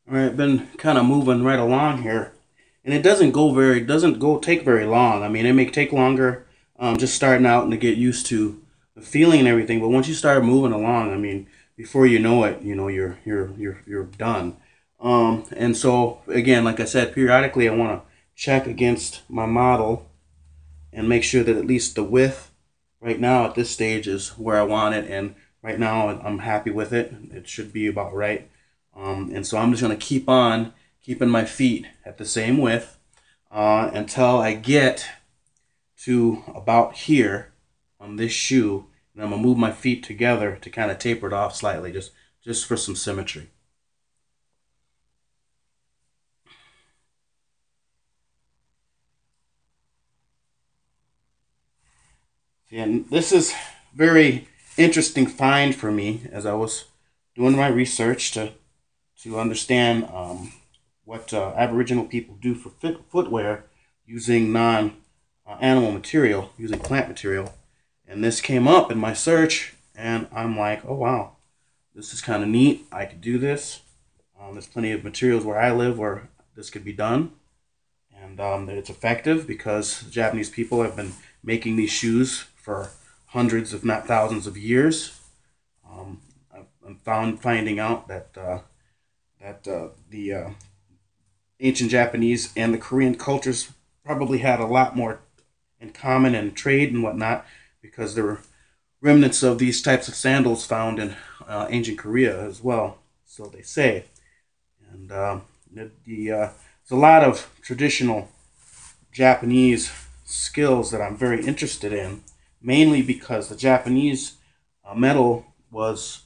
All right, been kind of moving right along here, and it doesn't go take very long. I mean, it may take longer, just starting out and to get used to the feeling and everything. But once you start moving along, I mean, before you know it, you're done. And so again, like I said, periodically I want to check against my model and make sure that at least the width right now at this stage is where I want it, and right now I'm happy with it. It should be about right. And so I'm just going to keep on keeping my feet at the same width until I get to about here on this shoe. And I'm going to move my feet together to kind of taper it off slightly, just for some symmetry. And this is very interesting find for me as I was doing my research to understand what Aboriginal people do for footwear using non-animal material, using plant material. And this came up in my search, and I'm like, oh wow, this is kind of neat. I could do this. There's plenty of materials where I live where this could be done, and that it's effective because Japanese people have been making these shoes for hundreds, if not thousands, of years. Um, I'm finding out that the ancient Japanese and the Korean cultures probably had a lot more in common in trade and whatnot because there were remnants of these types of sandals found in ancient Korea as well, so they say. And there's a lot of traditional Japanese skills that I'm very interested in, mainly because the Japanese metal was,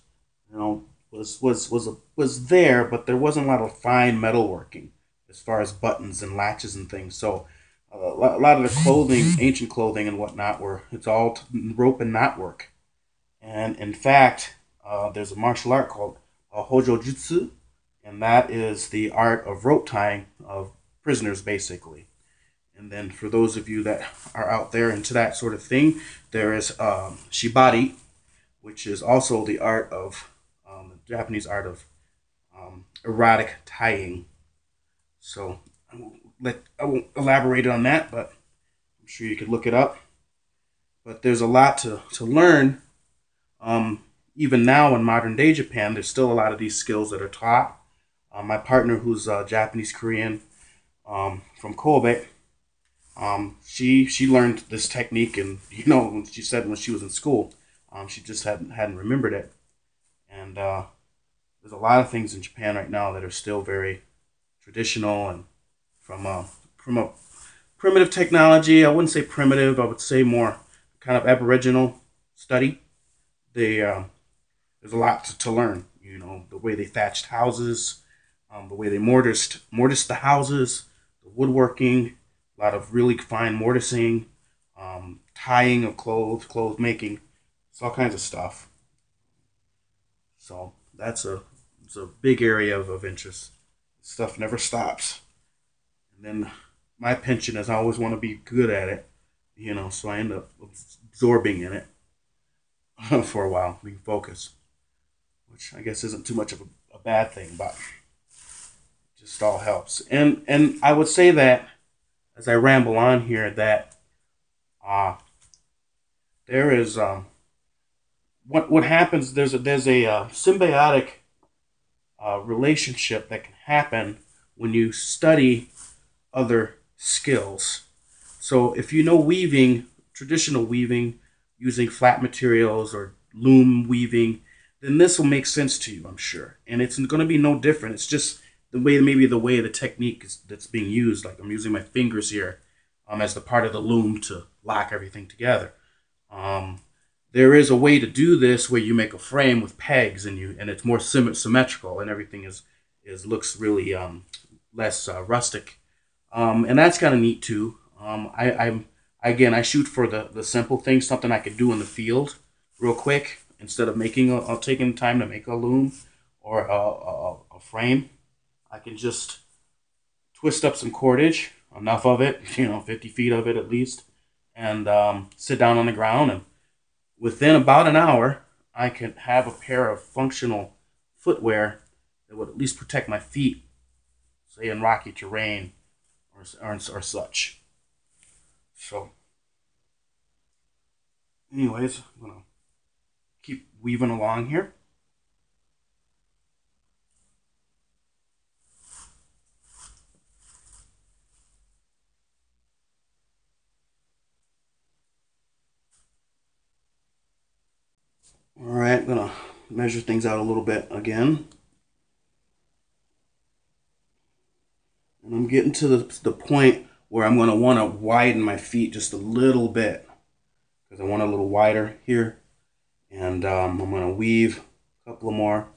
you know, was there, but there wasn't a lot of fine metalworking as far as buttons and latches and things. So a lot of the clothing, ancient clothing and whatnot, it's all rope and knot work. And in fact, there's a martial art called Hojoujutsu, and that is the art of rope tying of prisoners, basically. And then for those of you that are out there into that sort of thing, there is Shibari, which is also the art of the Japanese art of erotic tying. So I won't elaborate on that, but I'm sure you could look it up. But there's a lot to learn. Even now in modern day Japan, there's still a lot of these skills that are taught. My partner, who's Japanese Korean from Kobe, she learned this technique, and she said when she was in school, she just hadn't remembered it. And there's a lot of things in Japan right now that are still very traditional and from a primitive technology. I wouldn't say primitive. I would say more kind of Aboriginal study. They There's a lot to learn. The way they thatched houses, the way they mortised the houses, the woodworking, a lot of really fine mortising, tying of clothes making, it's all kinds of stuff. So it's a big area of interest. Stuff never stops. And then my penchant is I always want to be good at it, so I end up absorbing in it for a while, being focused, which I guess isn't too much of a bad thing, but just all helps. And I would say that as I ramble on here, that uh, there is what happens. There's a symbiotic relationship that can happen when you study other skills. So if you know weaving, traditional weaving, using flat materials or loom weaving, then this will make sense to you, I'm sure. And it's going to be no different. It's just maybe the way the technique that's being used. Like I'm using my fingers here as the part of the loom to lock everything together. Um, there is a way to do this where you make a frame with pegs and it's more symmetrical and everything is looks really less rustic, and that's kind of neat too. I'm again, I shoot for the simple things, something I could do in the field real quick instead of taking time to make a loom or a frame. I can just twist up some cordage, enough of it, 50 feet of it at least, and sit down on the ground. And within about an hour, I can have a pair of functional footwear that would at least protect my feet say in rocky terrain or such. So, anyways, I'm gonna keep weaving along here. All right, I'm gonna measure things out a little bit again. And I'm getting to the point where I'm gonna wanna widen my feet just a little bit because I want a little wider here. And I'm gonna weave a couple of more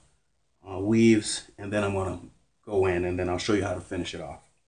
weaves, and then I'm gonna go in, and then I'll show you how to finish it off.